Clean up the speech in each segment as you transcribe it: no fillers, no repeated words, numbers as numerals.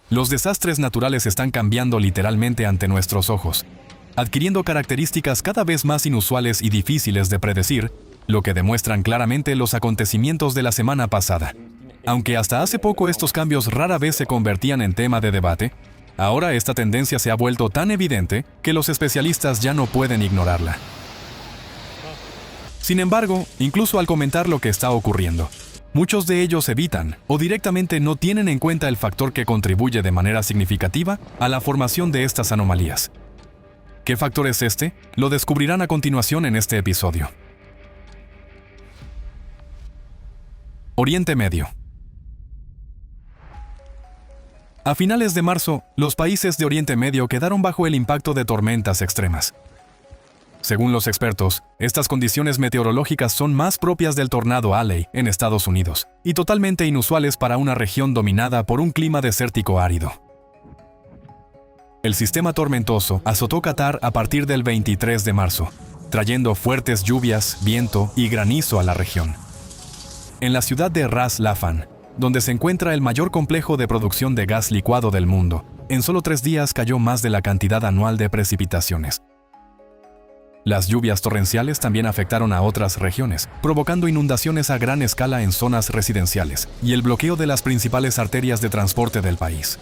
Los desastres naturales están cambiando literalmente ante nuestros ojos, adquiriendo características cada vez más inusuales y difíciles de predecir, lo que demuestran claramente los acontecimientos de la semana pasada. Aunque hasta hace poco estos cambios rara vez se convertían en tema de debate, ahora esta tendencia se ha vuelto tan evidente que los especialistas ya no pueden ignorarla. Sin embargo, incluso al comentar lo que está ocurriendo, muchos de ellos evitan o directamente no tienen en cuenta el factor que contribuye de manera significativa a la formación de estas anomalías. ¿Qué factor es este? Lo descubrirán a continuación en este episodio. Oriente Medio. A finales de marzo, los países de Oriente Medio quedaron bajo el impacto de tormentas extremas. Según los expertos, estas condiciones meteorológicas son más propias del tornado Alley en Estados Unidos y totalmente inusuales para una región dominada por un clima desértico árido. El sistema tormentoso azotó Qatar a partir del 23 de marzo, trayendo fuertes lluvias, viento y granizo a la región. En la ciudad de Ras Laffan, donde se encuentra el mayor complejo de producción de gas licuado del mundo, en solo 3 días cayó más de la cantidad anual de precipitaciones. Las lluvias torrenciales también afectaron a otras regiones, provocando inundaciones a gran escala en zonas residenciales y el bloqueo de las principales arterias de transporte del país.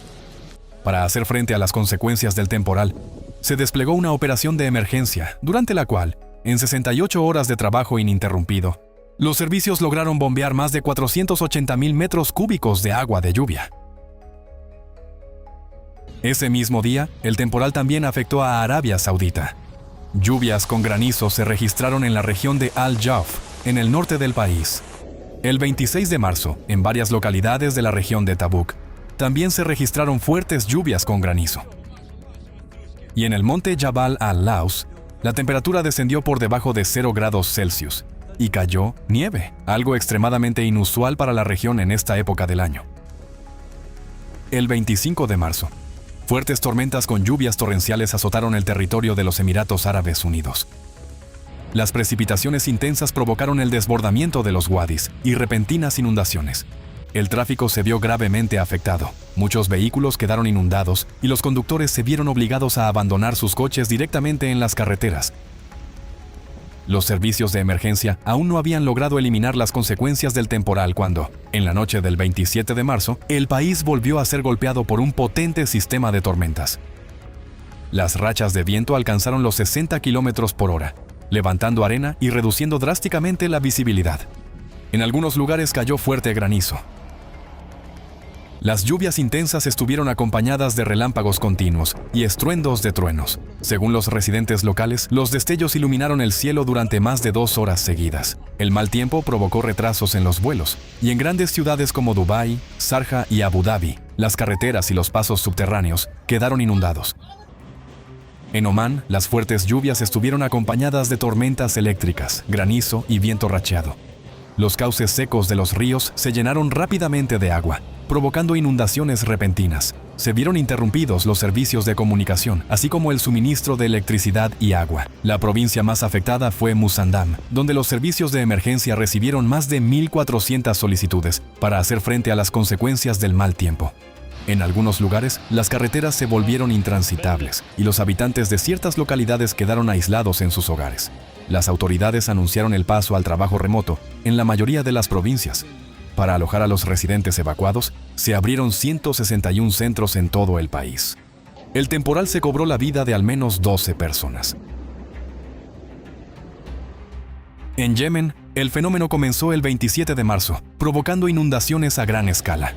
Para hacer frente a las consecuencias del temporal, se desplegó una operación de emergencia, durante la cual, en 68 horas de trabajo ininterrumpido, los servicios lograron bombear más de 480,000 metros cúbicos de agua de lluvia. Ese mismo día, el temporal también afectó a Arabia Saudita. Lluvias con granizo se registraron en la región de Al-Jawf, en el norte del país. El 26 de marzo, en varias localidades de la región de Tabuk, también se registraron fuertes lluvias con granizo. Y en el monte Jabal al-Laus, la temperatura descendió por debajo de 0 grados Celsius y cayó nieve, algo extremadamente inusual para la región en esta época del año. El 25 de marzo, fuertes tormentas con lluvias torrenciales azotaron el territorio de los Emiratos Árabes Unidos. Las precipitaciones intensas provocaron el desbordamiento de los wadis y repentinas inundaciones. El tráfico se vio gravemente afectado, muchos vehículos quedaron inundados y los conductores se vieron obligados a abandonar sus coches directamente en las carreteras. Los servicios de emergencia aún no habían logrado eliminar las consecuencias del temporal cuando, en la noche del 27 de marzo, el país volvió a ser golpeado por un potente sistema de tormentas. Las rachas de viento alcanzaron los 60 km por hora, levantando arena y reduciendo drásticamente la visibilidad. En algunos lugares cayó fuerte granizo. Las lluvias intensas estuvieron acompañadas de relámpagos continuos y estruendos de truenos. Según los residentes locales, los destellos iluminaron el cielo durante más de 2 horas seguidas. El mal tiempo provocó retrasos en los vuelos, y en grandes ciudades como Dubái, Sharjah y Abu Dhabi, las carreteras y los pasos subterráneos quedaron inundados. En Omán, las fuertes lluvias estuvieron acompañadas de tormentas eléctricas, granizo y viento racheado. Los cauces secos de los ríos se llenaron rápidamente de agua, provocando inundaciones repentinas. Se vieron interrumpidos los servicios de comunicación, así como el suministro de electricidad y agua. La provincia más afectada fue Musandam, donde los servicios de emergencia recibieron más de 1,400 solicitudes para hacer frente a las consecuencias del mal tiempo. En algunos lugares, las carreteras se volvieron intransitables y los habitantes de ciertas localidades quedaron aislados en sus hogares. Las autoridades anunciaron el paso al trabajo remoto en la mayoría de las provincias. Para alojar a los residentes evacuados, se abrieron 161 centros en todo el país. El temporal se cobró la vida de al menos 12 personas. En Yemen, el fenómeno comenzó el 27 de marzo, provocando inundaciones a gran escala.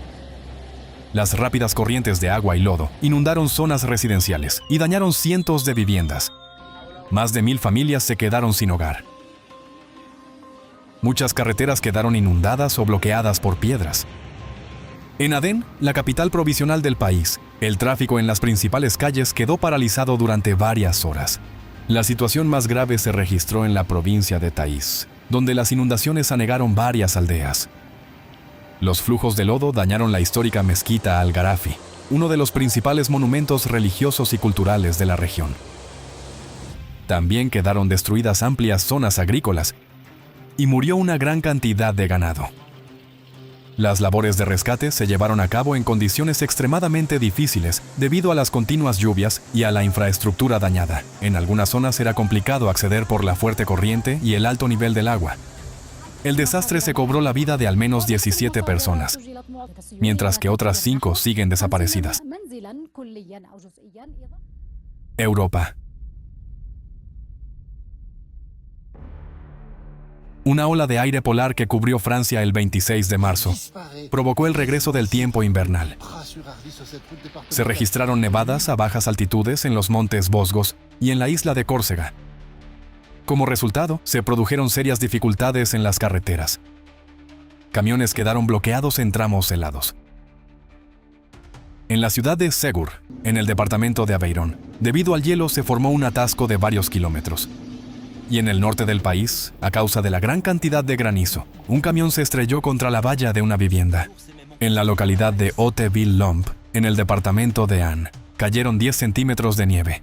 Las rápidas corrientes de agua y lodo inundaron zonas residenciales y dañaron cientos de viviendas. Más de 1,000 familias se quedaron sin hogar. Muchas carreteras quedaron inundadas o bloqueadas por piedras. En Adén, la capital provisional del país, el tráfico en las principales calles quedó paralizado durante varias horas. La situación más grave se registró en la provincia de Taiz, donde las inundaciones anegaron varias aldeas. Los flujos de lodo dañaron la histórica mezquita Al-Gharafi, uno de los principales monumentos religiosos y culturales de la región. También quedaron destruidas amplias zonas agrícolas y murió una gran cantidad de ganado. Las labores de rescate se llevaron a cabo en condiciones extremadamente difíciles debido a las continuas lluvias y a la infraestructura dañada. En algunas zonas era complicado acceder por la fuerte corriente y el alto nivel del agua. El desastre se cobró la vida de al menos 17 personas, mientras que otras 5 siguen desaparecidas. Europa. Una ola de aire polar que cubrió Francia el 26 de marzo provocó el regreso del tiempo invernal. Se registraron nevadas a bajas altitudes en los montes Vosgos y en la isla de Córcega. Como resultado, se produjeron serias dificultades en las carreteras. Camiones quedaron bloqueados en tramos helados. En la ciudad de Segur, en el departamento de Aveirón, debido al hielo se formó un atasco de varios kilómetros. Y en el norte del país, a causa de la gran cantidad de granizo, un camión se estrelló contra la valla de una vivienda. En la localidad de Hauteville-Lomp, en el departamento de Ain, cayeron 10 centímetros de nieve.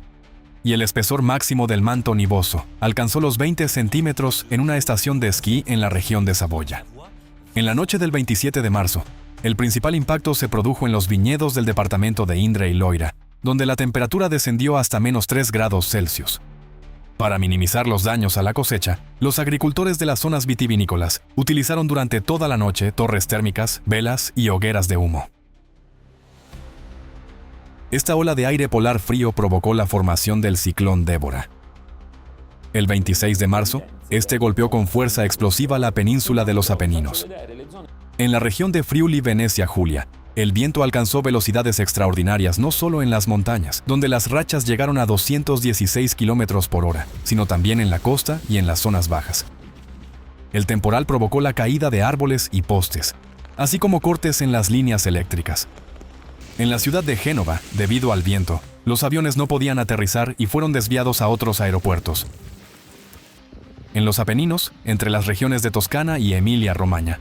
Y el espesor máximo del manto nivoso alcanzó los 20 centímetros en una estación de esquí en la región de Saboya. En la noche del 27 de marzo, el principal impacto se produjo en los viñedos del departamento de Indre y Loira, donde la temperatura descendió hasta menos 3 grados Celsius. Para minimizar los daños a la cosecha, los agricultores de las zonas vitivinícolas utilizaron durante toda la noche torres térmicas, velas y hogueras de humo. Esta ola de aire polar frío provocó la formación del ciclón Débora. El 26 de marzo, este golpeó con fuerza explosiva la península de los Apeninos. En la región de Friuli-Venecia Julia, el viento alcanzó velocidades extraordinarias no solo en las montañas, donde las rachas llegaron a 216 km por hora, sino también en la costa y en las zonas bajas. El temporal provocó la caída de árboles y postes, así como cortes en las líneas eléctricas. En la ciudad de Génova, debido al viento, los aviones no podían aterrizar y fueron desviados a otros aeropuertos. En los Apeninos, entre las regiones de Toscana y Emilia-Romagna,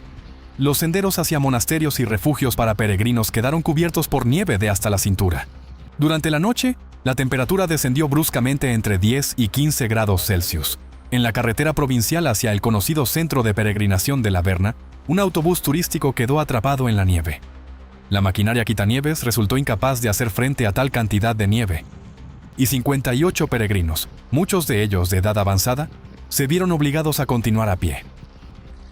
los senderos hacia monasterios y refugios para peregrinos quedaron cubiertos por nieve de hasta la cintura. Durante la noche, la temperatura descendió bruscamente entre 10 y 15 grados Celsius. En la carretera provincial hacia el conocido centro de peregrinación de la Verna, un autobús turístico quedó atrapado en la nieve. La maquinaria quitanieves resultó incapaz de hacer frente a tal cantidad de nieve. Y 58 peregrinos, muchos de ellos de edad avanzada, se vieron obligados a continuar a pie.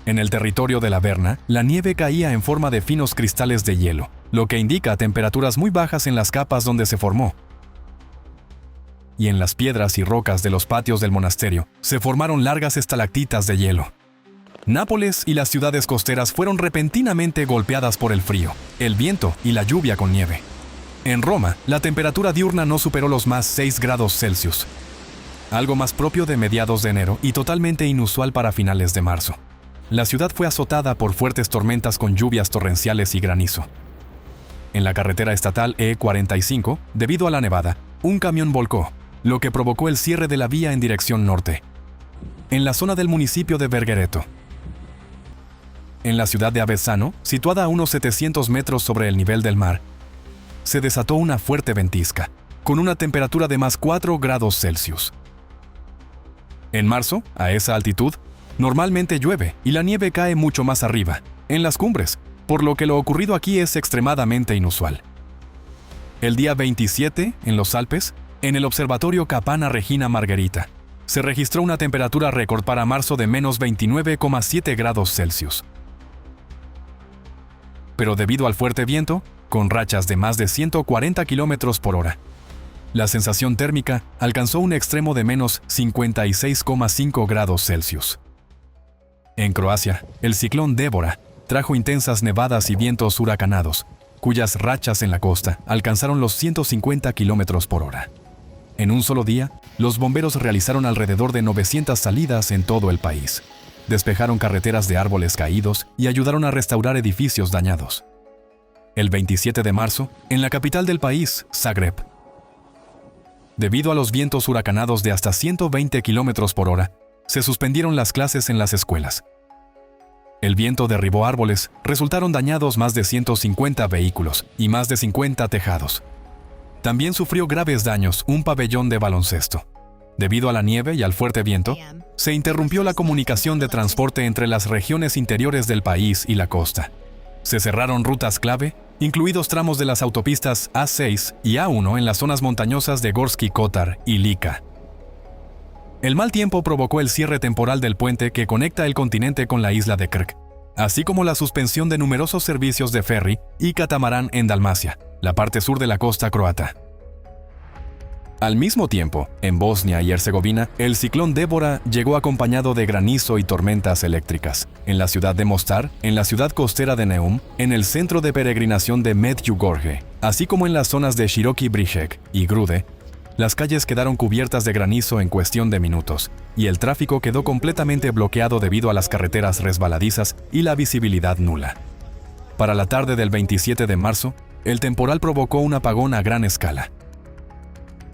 En el territorio de la Verna, la nieve caía en forma de finos cristales de hielo, lo que indica temperaturas muy bajas en las capas donde se formó. Y en las piedras y rocas de los patios del monasterio, se formaron largas estalactitas de hielo. Nápoles y las ciudades costeras fueron repentinamente golpeadas por el frío, el viento y la lluvia con nieve. En Roma, la temperatura diurna no superó los más 6 grados Celsius, algo más propio de mediados de enero y totalmente inusual para finales de marzo. La ciudad fue azotada por fuertes tormentas con lluvias torrenciales y granizo. En la carretera estatal E45, debido a la nevada, un camión volcó, lo que provocó el cierre de la vía en dirección norte. En la zona del municipio de Verghereto, en la ciudad de Avezzano, situada a unos 700 metros sobre el nivel del mar, se desató una fuerte ventisca, con una temperatura de más 4 grados Celsius. En marzo, a esa altitud, normalmente llueve y la nieve cae mucho más arriba, en las cumbres, por lo que lo ocurrido aquí es extremadamente inusual. El día 27, en los Alpes, en el observatorio Capanna Regina Margherita, se registró una temperatura récord para marzo de menos 29,7 grados Celsius. Pero debido al fuerte viento, con rachas de más de 140 km por hora, la sensación térmica alcanzó un extremo de menos 56,5 grados Celsius. En Croacia, el ciclón Débora trajo intensas nevadas y vientos huracanados, cuyas rachas en la costa alcanzaron los 150 km por hora. En un solo día, los bomberos realizaron alrededor de 900 salidas en todo el país. Despejaron carreteras de árboles caídos y ayudaron a restaurar edificios dañados. El 27 de marzo, en la capital del país, Zagreb, debido a los vientos huracanados de hasta 120 km por hora, se suspendieron las clases en las escuelas. El viento derribó árboles, resultaron dañados más de 150 vehículos y más de 50 tejados. También sufrió graves daños un pabellón de baloncesto. Debido a la nieve y al fuerte viento, se interrumpió la comunicación de transporte entre las regiones interiores del país y la costa. Se cerraron rutas clave, incluidos tramos de las autopistas A6 y A1 en las zonas montañosas de Gorsky Kotar y Lika. El mal tiempo provocó el cierre temporal del puente que conecta el continente con la isla de Krk, así como la suspensión de numerosos servicios de ferry y catamarán en Dalmacia, la parte sur de la costa croata. Al mismo tiempo, en Bosnia y Herzegovina, el ciclón Débora llegó acompañado de granizo y tormentas eléctricas. En la ciudad de Mostar, en la ciudad costera de Neum, en el centro de peregrinación de Medjugorje, así como en las zonas de Široki Brijeg y Grude, las calles quedaron cubiertas de granizo en cuestión de minutos, y el tráfico quedó completamente bloqueado debido a las carreteras resbaladizas y la visibilidad nula. Para la tarde del 27 de marzo, el temporal provocó un apagón a gran escala.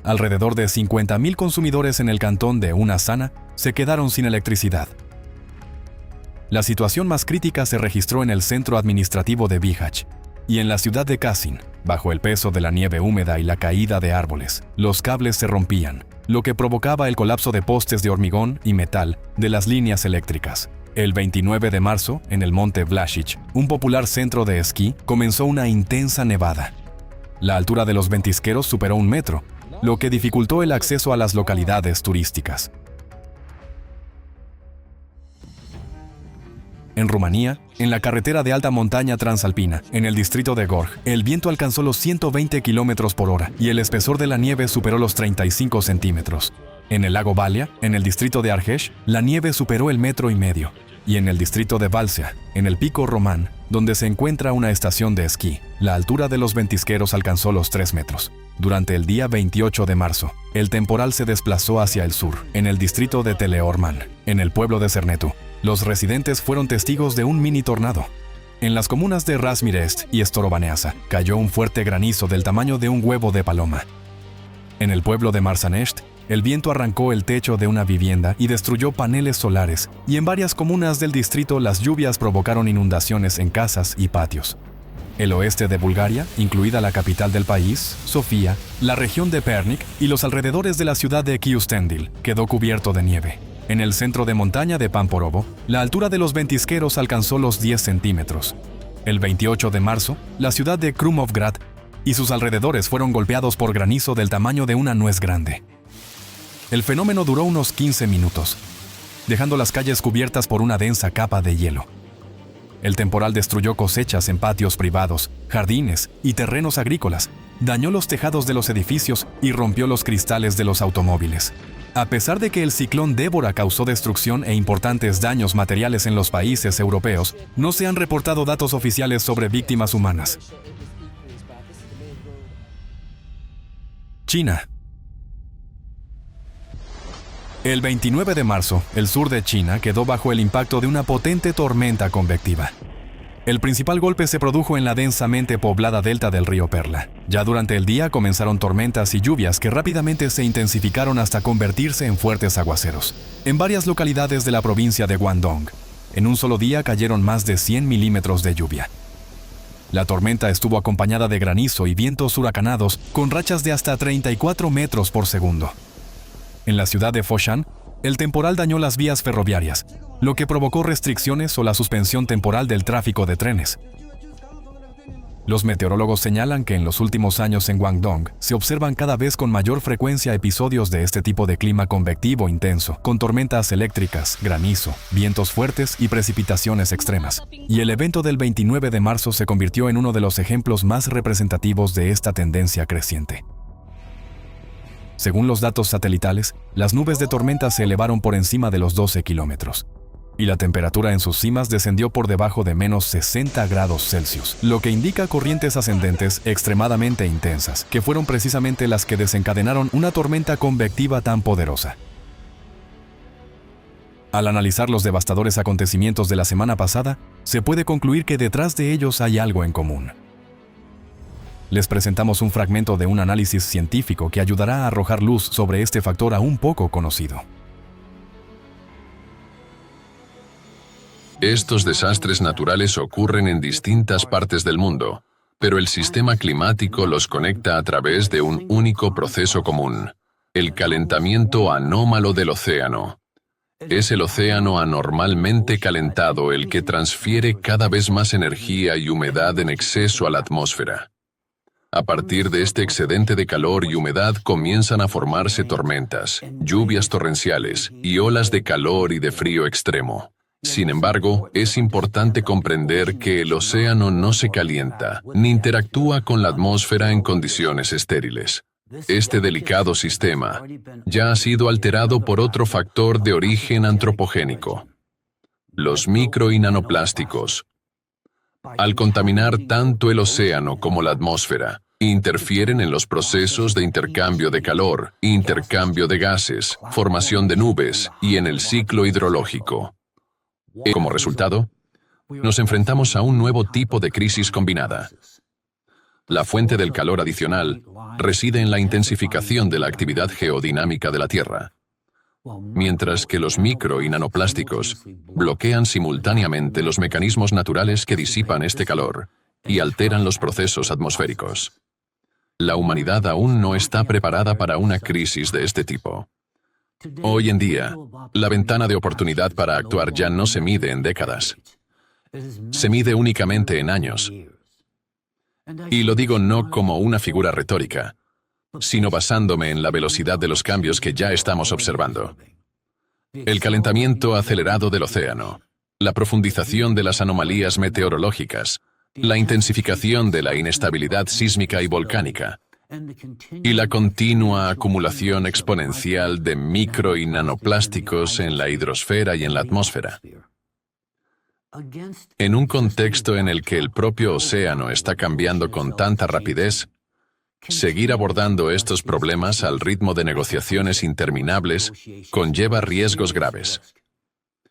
Alrededor de 50.000 consumidores en el cantón de Una Sana se quedaron sin electricidad. La situación más crítica se registró en el centro administrativo de Bihać y en la ciudad de Kasin, bajo el peso de la nieve húmeda y la caída de árboles. Los cables se rompían, lo que provocaba el colapso de postes de hormigón y metal de las líneas eléctricas. El 29 de marzo, en el monte Vlasic, un popular centro de esquí, comenzó una intensa nevada. La altura de los ventisqueros superó 1 metro, lo que dificultó el acceso a las localidades turísticas. En Rumanía, en la carretera de alta montaña transalpina, en el distrito de Gorj, el viento alcanzó los 120 km por hora y el espesor de la nieve superó los 35 centímetros. En el lago Valia, en el distrito de Argeș, la nieve superó el 1,5 metros. Y en el distrito de Valsea, en el pico Román, donde se encuentra una estación de esquí, la altura de los ventisqueros alcanzó los 3 metros. Durante el día 28 de marzo, el temporal se desplazó hacia el sur, en el distrito de Teleorman, en el pueblo de Cernetu. Los residentes fueron testigos de un mini tornado. En las comunas de Razmirest y Storobaneasa, cayó un fuerte granizo del tamaño de un huevo de paloma. En el pueblo de Marsanest, el viento arrancó el techo de una vivienda y destruyó paneles solares, y en varias comunas del distrito las lluvias provocaron inundaciones en casas y patios. El oeste de Bulgaria, incluida la capital del país, Sofía, la región de Pernik y los alrededores de la ciudad de Kyustendil, quedó cubierto de nieve. En el centro de montaña de Pamporovo, la altura de los ventisqueros alcanzó los 10 centímetros. El 28 de marzo, la ciudad de Krumovgrad y sus alrededores fueron golpeados por granizo del tamaño de una nuez grande. El fenómeno duró unos 15 minutos, dejando las calles cubiertas por una densa capa de hielo. El temporal destruyó cosechas en patios privados, jardines y terrenos agrícolas, dañó los tejados de los edificios y rompió los cristales de los automóviles. A pesar de que el ciclón Débora causó destrucción e importantes daños materiales en los países europeos, no se han reportado datos oficiales sobre víctimas humanas. China. El 29 de marzo, el sur de China quedó bajo el impacto de una potente tormenta convectiva. El principal golpe se produjo en la densamente poblada delta del río Perla. Ya durante el día comenzaron tormentas y lluvias que rápidamente se intensificaron hasta convertirse en fuertes aguaceros. En varias localidades de la provincia de Guangdong, en un solo día cayeron más de 100 milímetros de lluvia. La tormenta estuvo acompañada de granizo y vientos huracanados con rachas de hasta 34 metros por segundo. En la ciudad de Foshan, el temporal dañó las vías ferroviarias, lo que provocó restricciones o la suspensión temporal del tráfico de trenes. Los meteorólogos señalan que en los últimos años en Guangdong se observan cada vez con mayor frecuencia episodios de este tipo de clima convectivo intenso, con tormentas eléctricas, granizo, vientos fuertes y precipitaciones extremas. Y el evento del 29 de marzo se convirtió en uno de los ejemplos más representativos de esta tendencia creciente. Según los datos satelitales, las nubes de tormenta se elevaron por encima de los 12 kilómetros, y la temperatura en sus cimas descendió por debajo de menos 60 grados Celsius, lo que indica corrientes ascendentes extremadamente intensas, que fueron precisamente las que desencadenaron una tormenta convectiva tan poderosa. Al analizar los devastadores acontecimientos de la semana pasada, se puede concluir que detrás de ellos hay algo en común. Les presentamos un fragmento de un análisis científico que ayudará a arrojar luz sobre este factor aún poco conocido. Estos desastres naturales ocurren en distintas partes del mundo, pero el sistema climático los conecta a través de un único proceso común: el calentamiento anómalo del océano. Es el océano anormalmente calentado el que transfiere cada vez más energía y humedad en exceso a la atmósfera. A partir de este excedente de calor y humedad comienzan a formarse tormentas, lluvias torrenciales y olas de calor y de frío extremo. Sin embargo, es importante comprender que el océano no se calienta ni interactúa con la atmósfera en condiciones estériles. Este delicado sistema ya ha sido alterado por otro factor de origen antropogénico: los micro y nanoplásticos. Al contaminar tanto el océano como la atmósfera, interfieren en los procesos de intercambio de calor, intercambio de gases, formación de nubes y en el ciclo hidrológico. Como resultado, nos enfrentamos a un nuevo tipo de crisis combinada. La fuente del calor adicional reside en la intensificación de la actividad geodinámica de la Tierra, mientras que los micro y nanoplásticos bloquean simultáneamente los mecanismos naturales que disipan este calor y alteran los procesos atmosféricos. La humanidad aún no está preparada para una crisis de este tipo. Hoy en día, la ventana de oportunidad para actuar ya no se mide en décadas. Se mide únicamente en años. Y lo digo no como una figura retórica, sino basándome en la velocidad de los cambios que ya estamos observando. El calentamiento acelerado del océano, la profundización de las anomalías meteorológicas, la intensificación de la inestabilidad sísmica y volcánica, y la continua acumulación exponencial de micro y nanoplásticos en la hidrosfera y en la atmósfera. En un contexto en el que el propio océano está cambiando con tanta rapidez, seguir abordando estos problemas al ritmo de negociaciones interminables conlleva riesgos graves.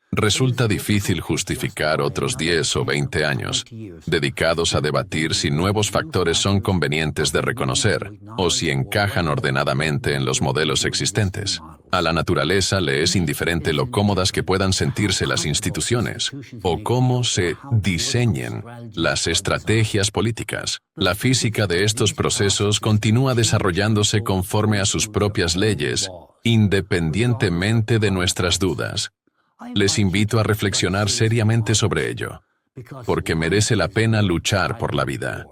Resulta difícil justificar otros 10 o 20 años dedicados a debatir si nuevos factores son convenientes de reconocer o si encajan ordenadamente en los modelos existentes. A la naturaleza le es indiferente lo cómodas que puedan sentirse las instituciones o cómo se diseñen las estrategias políticas. La física de estos procesos continúa desarrollándose conforme a sus propias leyes, independientemente de nuestras dudas. Les invito a reflexionar seriamente sobre ello, porque merece la pena luchar por la vida.